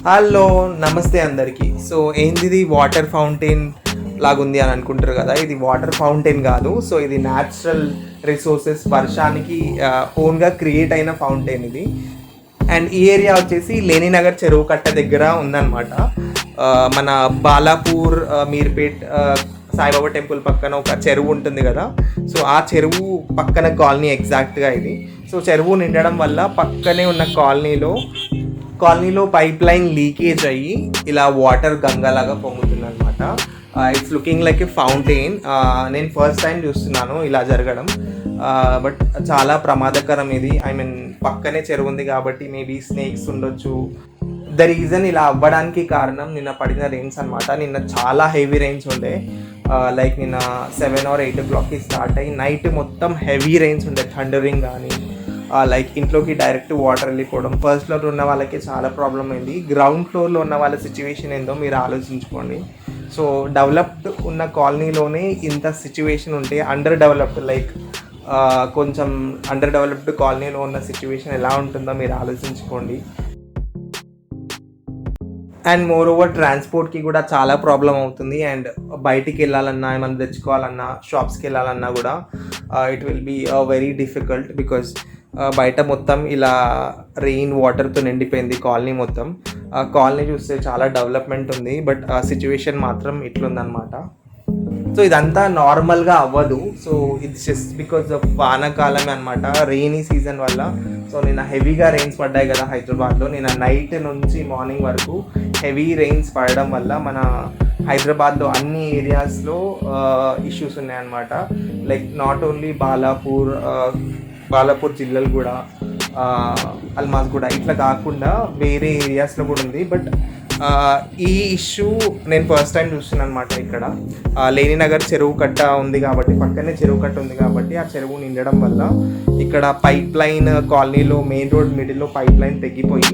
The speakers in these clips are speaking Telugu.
హలో నమస్తే అందరికీ. సో ఏంది వాటర్ ఫౌంటైన్ లాగుంది అని అనుకుంటారు కదా, ఇది వాటర్ ఫౌంటైన్ కాదు. సో ఇది న్యాచురల్ రిసోర్సెస్ వర్షానికి ఓన్గా క్రియేట్ అయిన ఫౌంటైన్ ఇది. అండ్ ఈ ఏరియా వచ్చేసి లేనినగర్ చెరువు కట్ట దగ్గర ఉందన్నమాట. మన బాలాపూర్ మీర్పేట్ సాయిబాబా టెంపుల్ పక్కన ఒక చెరువు ఉంటుంది కదా, సో ఆ చెరువు పక్కన కాలనీ ఎగ్జాక్ట్గా ఇది. సో చెరువు నిండడం వల్ల పక్కనే ఉన్న కాలనీలో పైప్ లైన్ లీకేజ్ అయ్యి ఇలా వాటర్ గంగలాగా పొంగుతుంది అనమాట. It's looking like A fountain. నేను ఫస్ట్ టైం చూస్తున్నాను ఇలా జరగడం, బట్ చాలా ప్రమాదకరం ఇది. ఐ మీన్ పక్కనే చెరువు ఉంది కాబట్టి మేబీ స్నేక్స్ ఉండొచ్చు. ద రీజన్ ఇలా అవ్వడానికి కారణం నిన్న పడిన రెయిన్స్ అనమాట. నిన్న చాలా హెవీ రెయిన్స్ ఉండే, లైక్ నిన్న 7 or 8 o'clockకి స్టార్ట్ అయ్యి నైట్ మొత్తం హెవీ రెయిన్స్ ఉండే, థండరింగ్ కానీ లైక్ ఇంట్లోకి డైరెక్ట్ వాటర్ వెళ్ళిపోవడం. ఫస్ట్ ఫ్లోర్ ఉన్న వాళ్ళకి చాలా ప్రాబ్లం అయింది. గ్రౌండ్ ఫ్లోర్లో ఉన్న వాళ్ళ సిచ్యువేషన్ ఏందో మీరు ఆలోచించుకోండి. సో డెవలప్డ్ ఉన్న కాలనీలోనే ఇంత సిచ్యువేషన్ ఉంటే అండర్ డెవలప్డ్, లైక్ కొంచెం అండర్ డెవలప్డ్ కాలనీలో ఉన్న సిచ్యువేషన్ ఎలా ఉంటుందో మీరు ఆలోచించుకోండి. అండ్ మోర్ ఓవర్ ట్రాన్స్పోర్ట్కి కూడా చాలా ప్రాబ్లం అవుతుంది. అండ్ బయటికి వెళ్ళాలన్నా, ఏమైనా తెచ్చుకోవాలన్నా, షాప్స్కి వెళ్ళాలన్నా కూడా it will be very difficult. Because బయట మొత్తం ఇలా రెయిన్ వాటర్తో నిండిపోయింది కాలనీ మొత్తం. కాలనీ చూస్తే చాలా డెవలప్మెంట్ ఉంది, బట్ ఆ సిచ్యువేషన్ మాత్రం ఇట్లుందనమాట. సో ఇదంతా నార్మల్గా అవ్వదు. So it's just because of వానాకాలమే అనమాట, రెయినీ సీజన్ వల్ల. సో నిన్న హెవీగా రెయిన్స్ పడ్డాయి కదా హైదరాబాద్లో. నిన్న నైట్ నుంచి మార్నింగ్ వరకు హెవీ రెయిన్స్ పడడం వల్ల మన హైదరాబాద్లో అన్ని ఏరియాస్లో ఇష్యూస్ ఉన్నాయన్నమాట. లైక్ నాట్ ఓన్లీ బాలాపూర్ జిల్లాలు కూడా, అల్మాజ్ కూడా, ఇట్లా కాకుండా వేరే ఏరియాస్లో కూడా ఉంది. బట్ ఈ ఇష్యూ నేను ఫస్ట్ టైం చూస్తున్నాను అనమాట. ఇక్కడ లేనినగర్ చెరువు కట్ట ఉంది కాబట్టి, పక్కనే చెరువు కట్ట ఉంది కాబట్టి ఆ చెరువు నిండడం వల్ల ఇక్కడ పైప్ లైన్ కాలనీలో మెయిన్ రోడ్ మిడిల్లో పైప్ లైన్ తెగిపోయి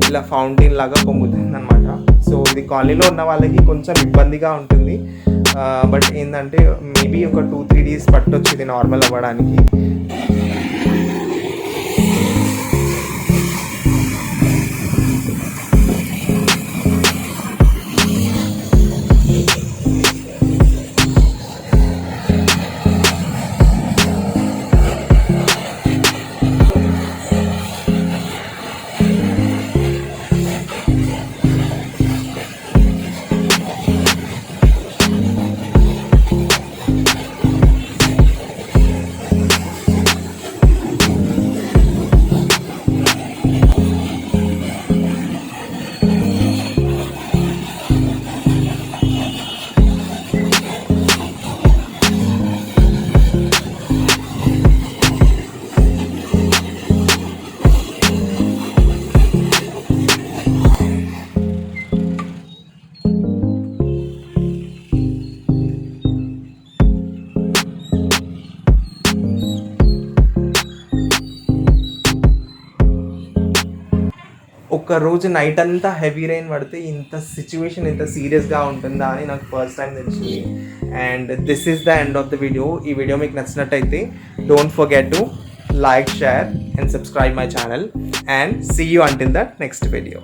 ఇలా ఫౌంటైన్ లాగా పొంగుతుంది అనమాట. సో ఇది కాలనీలో ఉన్న వాళ్ళకి కొంచెం ఇబ్బందిగా ఉంటుంది. బట్ ఏంటంటే మేబీ ఒక 2-3 days పట్టొచ్చు ఇది నార్మల్ అవ్వడానికి. ఒక రోజు నైట్ అంతా హెవీ రెయిన్ పడితే ఇంత సిచ్యువేషన్ ఇంత సీరియస్గా ఉంటుందా అని నాకు ఫస్ట్ టైం తెలిసింది. And this is the end of the video. ఈ వీడియో మీకు నచ్చినట్టయితే don't forget to like, share and subscribe my channel. And see you until the next video.